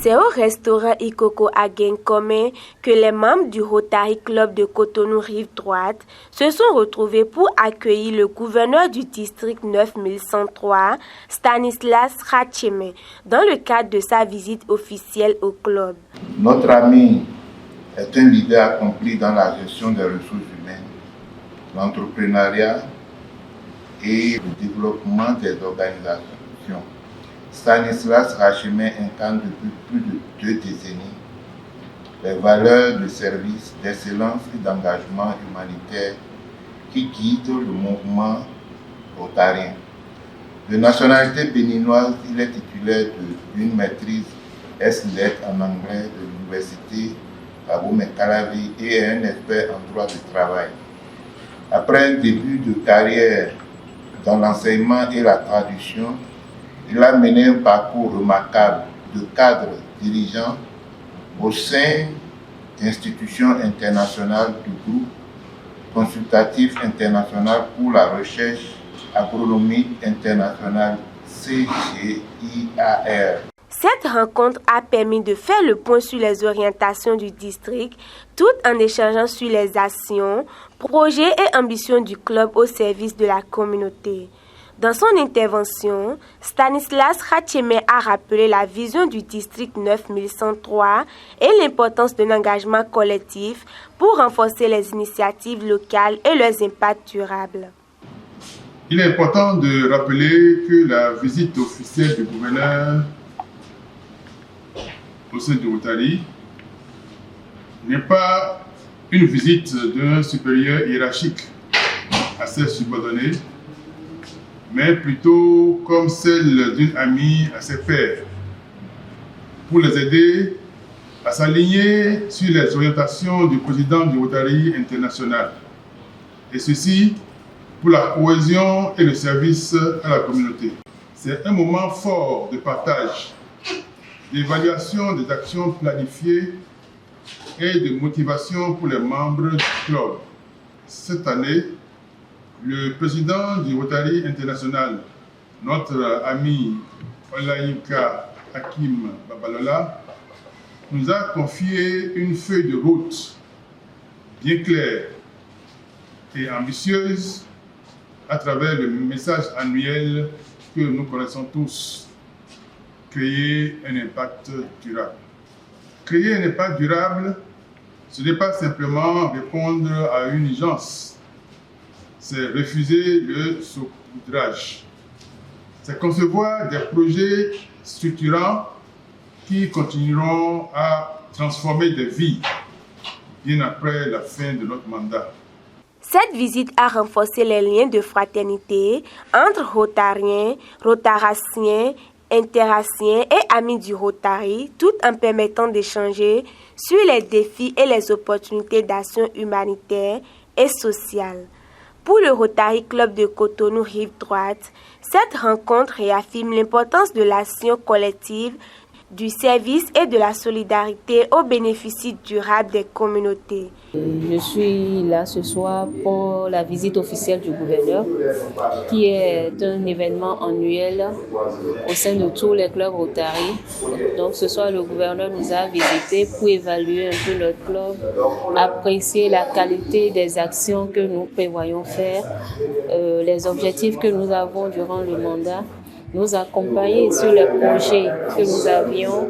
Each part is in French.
C'est au restaurant Ikoko à Guinkomé que les membres du Rotary Club de Cotonou Rive Droite se sont retrouvés pour accueillir le gouverneur du district 9103, Stanislas Ratchemé, dans le cadre de sa visite officielle au club. Notre ami est un leader accompli dans la gestion des ressources humaines, l'entrepreneuriat et le développement des organisations. Stanislas Ratchemé incarne depuis plus de 2 décennies les valeurs de service, d'excellence et d'engagement humanitaire qui guident le mouvement rotarien. De nationalité béninoise, il est titulaire d'une maîtrise S-Lettres en anglais de l'université Abomey-Calavi et est un expert en droit du travail. Après un début de carrière dans l'enseignement et la traduction, il a mené un parcours remarquable de cadre dirigeant au sein d'institutions internationales du groupe consultatif international pour la recherche agronomique internationale CGIAR. Cette rencontre a permis de faire le point sur les orientations du district, tout en échangeant sur les actions, projets et ambitions du club au service de la communauté. Dans son intervention, Stanislas Ratchemé a rappelé la vision du district 9103 et l'importance d'un engagement collectif pour renforcer les initiatives locales et leurs impacts durables. Il est important de rappeler que la visite officielle du gouverneur au sein du Rotary n'est pas une visite d'un supérieur hiérarchique à ses subordonnés, mais plutôt comme celle d'une amie à ses pairs, pour les aider à s'aligner sur les orientations du président du Rotary international, et ceci pour la cohésion et le service à la communauté. C'est un moment fort de partage, d'évaluation des actions planifiées et de motivation pour les membres du club. Cette année, le président du Rotary International, notre ami Olayinka Hakim Babalola, nous a confié une feuille de route bien claire et ambitieuse à travers le message annuel que nous connaissons tous, créer un impact durable. Créer un impact durable, ce n'est pas simplement répondre à une urgence, c'est refuser le saupoudrage. C'est concevoir des projets structurants qui continueront à transformer des vies bien après la fin de notre mandat. Cette visite a renforcé les liens de fraternité entre Rotariens, Rotaraciens, Interaciens et amis du Rotary, tout en permettant d'échanger sur les défis et les opportunités d'action humanitaire et sociale. Pour le Rotary Club de Cotonou Rive Droite, cette rencontre réaffirme l'importance de l'action collective, du service et de la solidarité au bénéfice durable des communautés. Je suis là ce soir pour la visite officielle du gouverneur, qui est un événement annuel au sein de tous les clubs Rotary. Donc ce soir, le gouverneur nous a visités pour évaluer un peu notre club, apprécier la qualité des actions que nous prévoyons faire, les objectifs que nous avons durant le mandat, nous accompagner sur les projets que nous avions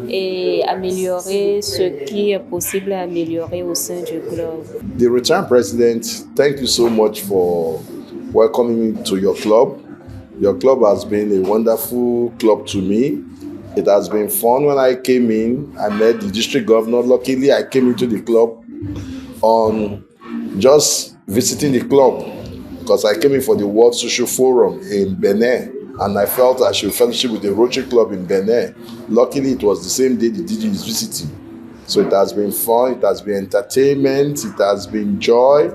et améliorer ce qui est possible à améliorer au sein du club. The Rotary President, thank you so much for welcoming me to your club. Your club has been a wonderful club to me. It has been fun when I came in. I met the district governor. Luckily, I came into the club on just visiting the club because I came in for the World Social Forum in Benin. And I felt I should fellowship with the Rotary Club in Benin. Luckily, it was the same day the DG is visiting. So it has been fun, it has been entertainment, it has been joy,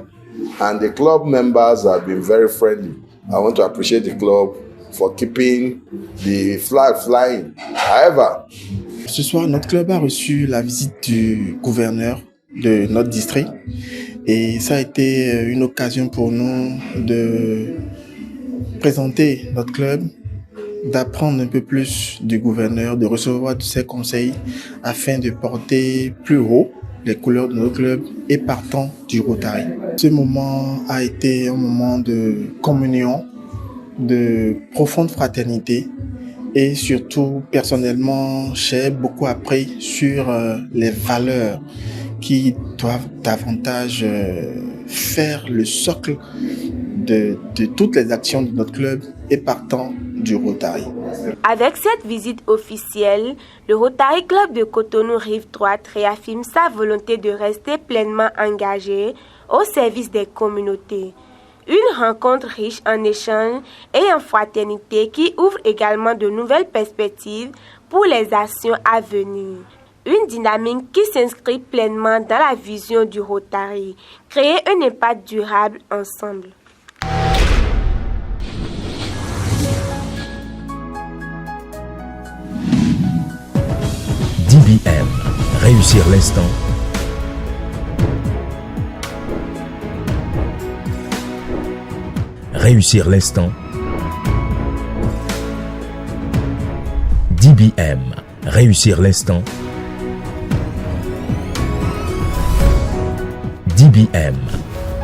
and the club members have been very friendly. I want to appreciate the club for keeping the flag flying. However, ce soir, notre club a reçu la visite du gouverneur de notre district et ça a été une occasion pour nous de présenter notre club d'apprendre un peu plus du gouverneur, de recevoir de ses conseils afin de porter plus haut les couleurs de notre club et partant du Rotary. Ce moment a été un moment de communion, de profonde fraternité et surtout, personnellement, j'ai beaucoup appris sur les valeurs qui doivent davantage faire le socle de toutes les actions de notre club et partant du Rotary. Avec cette visite officielle, le Rotary Club de Cotonou Rive Droite réaffirme sa volonté de rester pleinement engagé au service des communautés. Une rencontre riche en échanges et en fraternité qui ouvre également de nouvelles perspectives pour les actions à venir. Une dynamique qui s'inscrit pleinement dans la vision du Rotary, créer un impact durable ensemble. DBM, réussir l'instant. Réussir l'instant. DBM, réussir l'instant. DBM,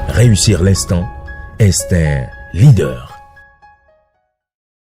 réussir l'instant est un leader.